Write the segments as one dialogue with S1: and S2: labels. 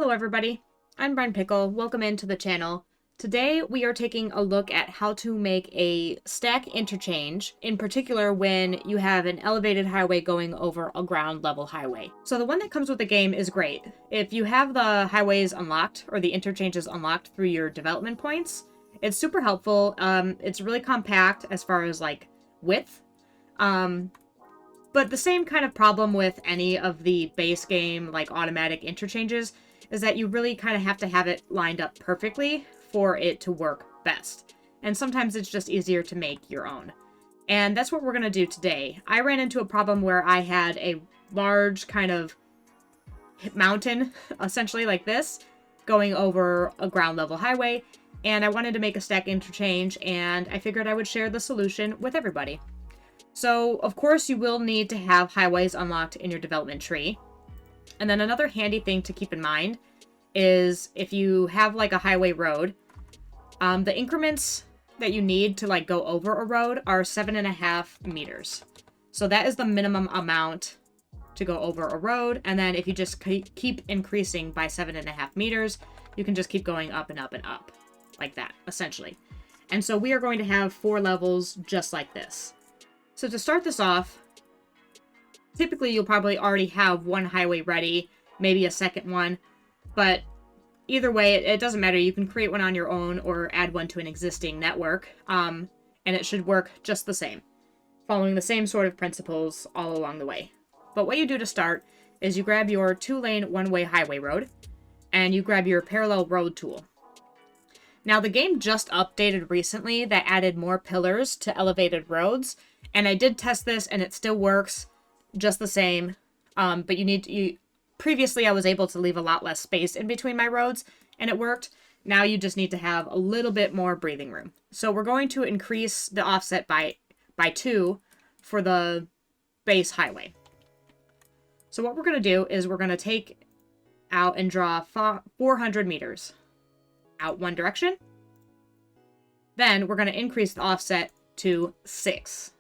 S1: Hello everybody, I'm Brian Pickle. Welcome into the channel. Today we are taking a look at how to make a stack interchange, in particular when you have an elevated highway going over a ground level highway. So the one that comes with the game is great. If you have the highways unlocked or the interchanges unlocked through your development points, it's super helpful. It's really compact as far as like width. But the same kind of problem with any of the base game, like automatic interchanges, is that you really kind of have to have it lined up perfectly for it to work best. And sometimes it's just easier to make your own. And that's what we're going to do today. I ran into a problem where I had a large kind of mountain, essentially like this, going over a ground level highway. And I wanted to make a stack interchange, and I figured I would share the solution with everybody. So, of course, you will need to have highways unlocked in your development tree. And then another handy thing to keep in mind is if you have like a highway road, the increments that you need to like go over a road are 7.5 meters. So that is the minimum amount to go over a road. And then if you just keep increasing by 7.5 meters, you can just keep going up and up and up like that, essentially. And so we are going to have 4 levels just like this. So to start this off, typically you'll probably already have one highway ready, maybe a second one, but either way, it doesn't matter. You can create one on your own or add one to an existing network, and it should work just the same, following the same sort of principles all along the way. But what you do to start is you grab your 2-lane one-way highway road, and you grab your parallel road tool. Now, the game just updated recently that added more pillars to elevated roads, and I did test this, and it still works just the same. But previously I was able to leave a lot less space in between my roads, and it worked. Now you just need to have a little bit more breathing room. So we're going to increase the offset by 2 for the base highway. So what we're going to do is we're going to take out and draw 400 meters out one direction. Then we're going to increase the offset to 6.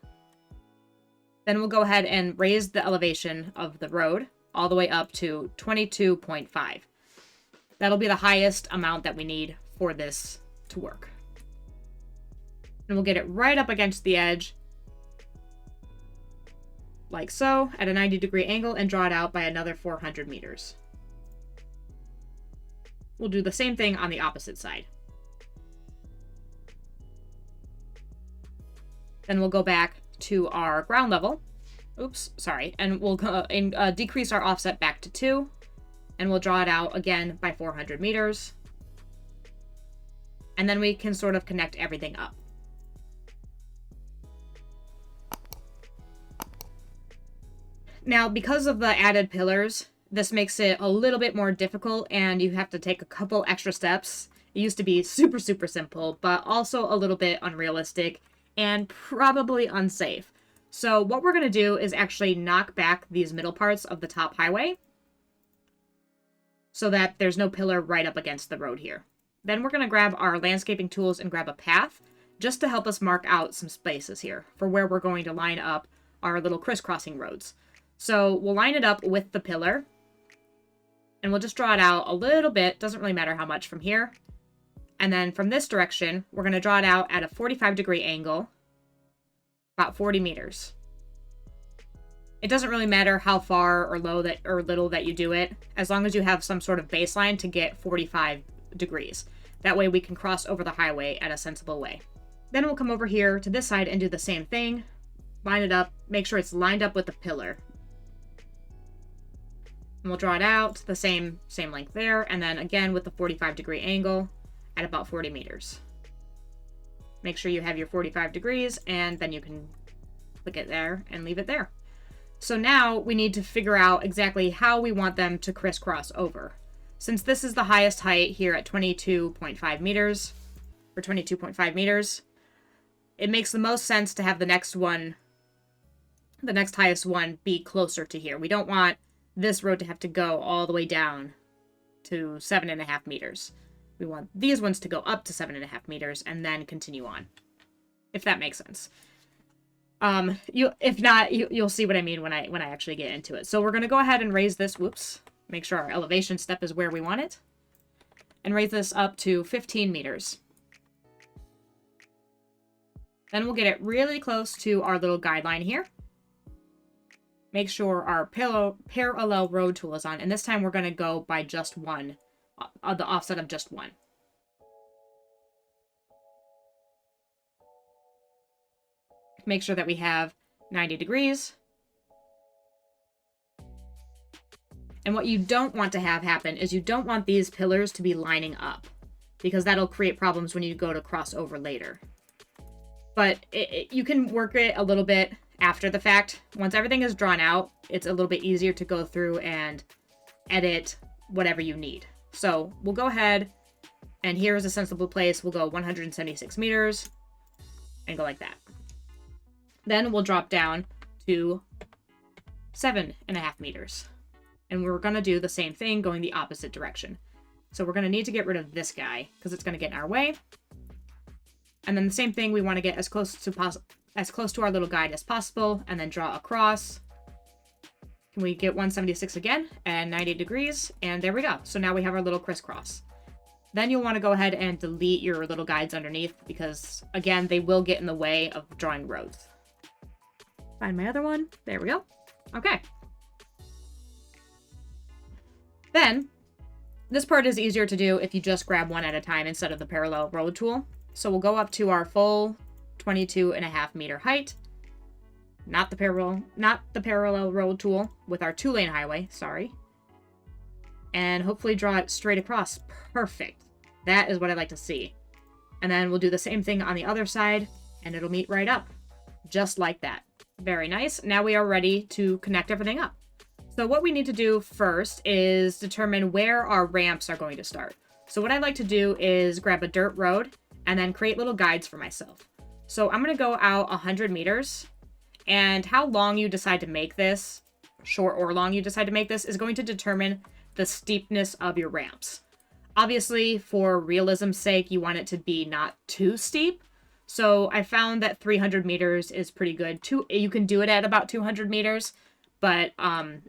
S1: Then we'll go ahead and raise the elevation of the road all the way up to 22.5. That'll be the highest amount that we need for this to work. And we'll get it right up against the edge, like so, at a 90-degree angle, and draw it out by another 400 meters. We'll do the same thing on the opposite side. Then we'll go back to our ground level. Oops, sorry. And we'll decrease our offset back to 2. And we'll draw it out again by 400 meters. And then we can sort of connect everything up. Now, because of the added pillars, this makes it a little bit more difficult, and you have to take a couple extra steps. It used to be super, super simple, but also a little bit unrealistic and probably unsafe. So what we're going to do is actually knock back these middle parts of the top highway so that there's no pillar right up against the road here. Then we're going to grab our landscaping tools and grab a path just to help us mark out some spaces here for where we're going to line up our little crisscrossing roads. So we'll line it up with the pillar, and we'll just draw it out a little bit. Doesn't really matter how much from here. And then from this direction, we're going to draw it out at a 45-degree angle, about 40 meters. It doesn't really matter how far or little that you do it, as long as you have some sort of baseline to get 45 degrees. That way we can cross over the highway at a sensible way. Then we'll come over here to this side and do the same thing. Line it up, make sure it's lined up with the pillar. And we'll draw it out the same length there, and then again with the 45-degree angle at about 40 meters. Make sure you have your 45 degrees, and then you can click it there and leave it there. So now we need to figure out exactly how we want them to crisscross over. Since this is the highest height here at 22.5 meters, or 22.5 meters, it makes the most sense to have the next highest one, be closer to here. We don't want this road to have to go all the way down to 7.5 meters. We want these ones to go up to 7.5 meters and then continue on, if that makes sense. If not, you'll see what I mean when I actually get into it. So we're going to go ahead and raise this. Whoops. Make sure our elevation step is where we want it. And raise this up to 15 meters. Then we'll get it really close to our little guideline here. Make sure our parallel road tool is on. And this time we're going to go by just one, the offset of just one. Make sure that we have 90 degrees. And what you don't want to have happen is you don't want these pillars to be lining up, because that'll create problems when you go to cross over later. But you can work it a little bit after the fact. Once everything is drawn out, it's a little bit easier to go through and edit whatever you need. So we'll go ahead, and here's a sensible place. We'll go 176 meters and go like that. Then we'll drop down to 7.5 meters. And we're going to do the same thing going the opposite direction. So we're going to need to get rid of this guy because it's going to get in our way. And then the same thing, we want to get as close to our little guide as possible, and then draw across. Can we get 176 again and 90 degrees? And there we go. So now we have our little crisscross. Then you'll want to go ahead and delete your little guides underneath because, again, they will get in the way of drawing roads. Find my other one. There we go. Okay. Then, this part is easier to do if you just grab one at a time instead of the parallel road tool. So we'll go up to our full 22.5 meter height. Not the parallel road tool with our 2-lane highway, sorry. And hopefully draw it straight across. Perfect. That is what I like to see. And then we'll do the same thing on the other side, and it'll meet right up. Just like that. Very nice. Now we are ready to connect everything up. So what we need to do first is determine where our ramps are going to start. So what I like to do is grab a dirt road and then create little guides for myself. So I'm going to go out 100 meters, and how long you decide to make this, short or long you decide to make this, is going to determine the steepness of your ramps. Obviously, for realism's sake, you want it to be not too steep. So I found that 300 meters is pretty good. You can do it at about 200 meters, but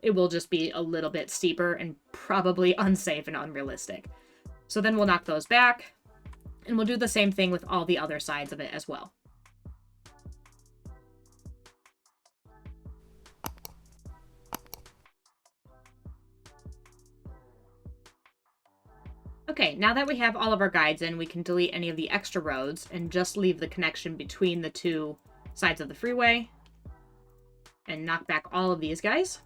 S1: it will just be a little bit steeper and probably unsafe and unrealistic. So then we'll knock those back, and we'll do the same thing with all the other sides of it as well. Okay, now that we have all of our guides in, we can delete any of the extra roads and just leave the connection between the two sides of the freeway and knock back all of these guys.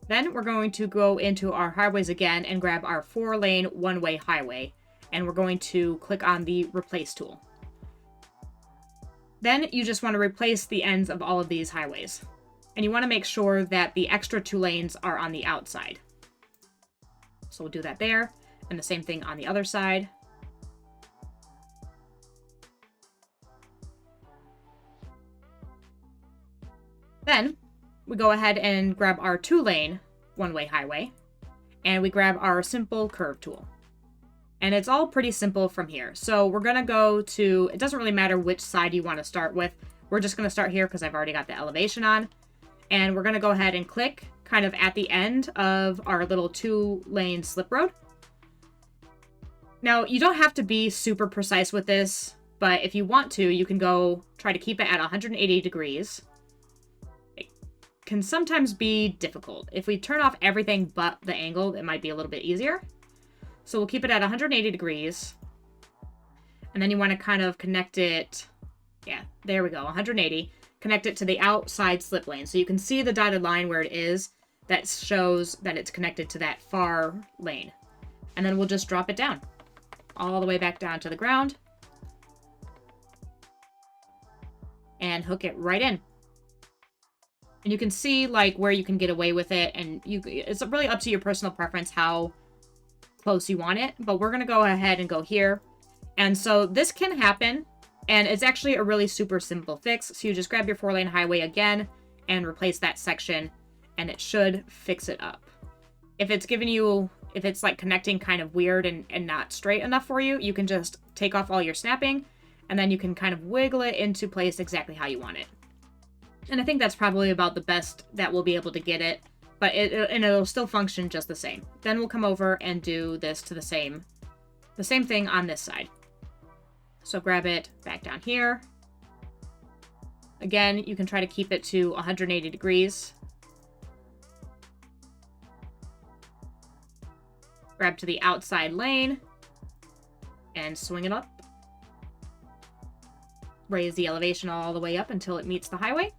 S1: Then we're going to go into our highways again and grab our 4-lane one-way highway, and we're going to click on the replace tool. Then you just want to replace the ends of all of these highways, and you want to make sure that the extra 2 lanes are on the outside. So we'll do that there. And the same thing on the other side. Then we go ahead and grab our 2-lane one-way highway, and we grab our simple curve tool. And it's all pretty simple from here. So we're going to go to, it doesn't really matter which side you want to start with. We're just going to start here because I've already got the elevation on. And we're going to go ahead and click kind of at the end of our little 2-lane slip road. Now, you don't have to be super precise with this, but if you want to, you can go try to keep it at 180 degrees. It can sometimes be difficult. If we turn off everything but the angle, it might be a little bit easier. So we'll keep it at 180 degrees. And then you want to kind of connect it, yeah, there we go, 180. Connect it to the outside slip lane. So you can see the dotted line where it is. That shows that it's connected to that far lane. And then we'll just drop it down. All the way back down to the ground. And hook it right in. And you can see like where you can get away with it, and it's really up to your personal preference how close you want it, but we're going to go ahead and go here. And so this can happen, and it's actually a really super simple fix. So you just grab your 4-lane highway again and replace that section, and it should fix it up. If it's like connecting kind of weird and not straight enough for you, you can just take off all your snapping, and then you can kind of wiggle it into place exactly how you want it. And I think that's probably about the best that we'll be able to get it But it'll still function just the same. Then we'll come over and do this to the same thing on this side. So grab it back down here. Again, you can try to keep it to 180 degrees. Grab to the outside lane and swing it up. Raise the elevation all the way up until it meets the highway.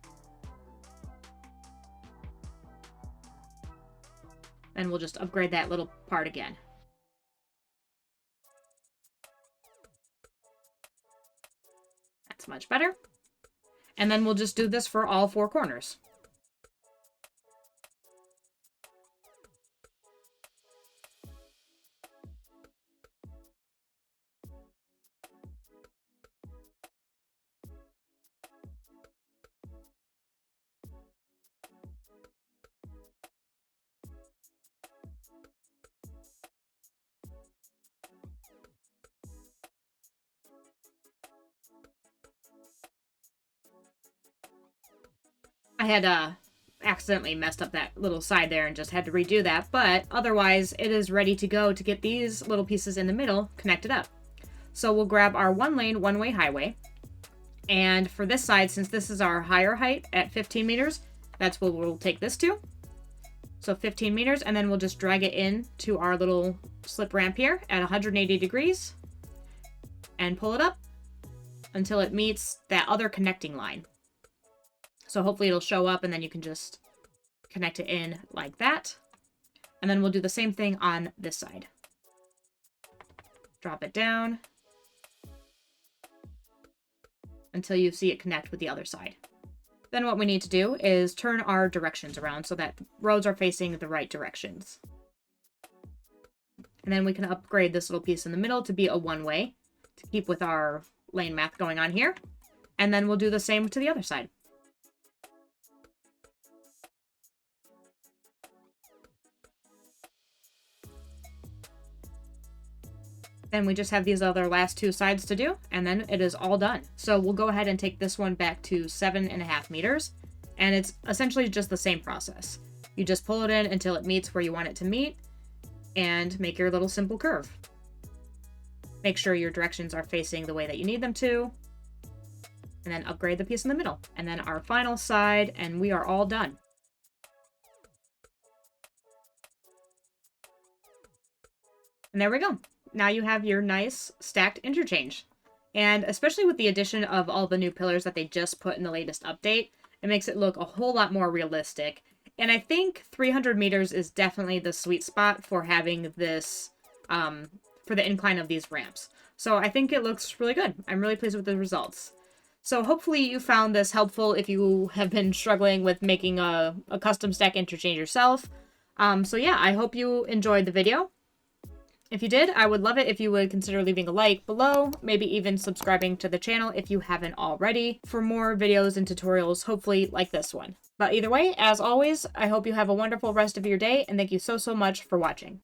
S1: And we'll just upgrade that little part again. That's much better. And then we'll just do this for all 4 corners. I had accidentally messed up that little side there and just had to redo that, but otherwise it is ready to go to get these little pieces in the middle connected up. So we'll grab our 1-lane, one-way highway, and for this side, since this is our higher height at 15 meters, that's where we'll take this to. So 15 meters, and then we'll just drag it in to our little slip ramp here at 180 degrees and pull it up until it meets that other connecting line. So hopefully it'll show up and then you can just connect it in like that. And then we'll do the same thing on this side. Drop it down until you see it connect with the other side. Then what we need to do is turn our directions around so that roads are facing the right directions. And then we can upgrade this little piece in the middle to be a one-way to keep with our lane math going on here. And then we'll do the same to the other side. Then we just have these other last 2 sides to do, and then it is all done. So we'll go ahead and take this one back to 7.5 meters, and it's essentially just the same process. You just pull it in until it meets where you want it to meet, and make your little simple curve. Make sure your directions are facing the way that you need them to, and then upgrade the piece in the middle. And then our final side, and we are all done. And there we go. Now you have your nice stacked interchange. And especially with the addition of all the new pillars that they just put in the latest update, it makes it look a whole lot more realistic. And I think 300 meters is definitely the sweet spot for having this, for the incline of these ramps. So I think it looks really good. I'm really pleased with the results. So hopefully you found this helpful if you have been struggling with making a custom stack interchange yourself. So yeah, I hope you enjoyed the video. If you did, I would love it if you would consider leaving a like below, maybe even subscribing to the channel if you haven't already, for more videos and tutorials, hopefully like this one. But either way, as always, I hope you have a wonderful rest of your day, and thank you so much for watching.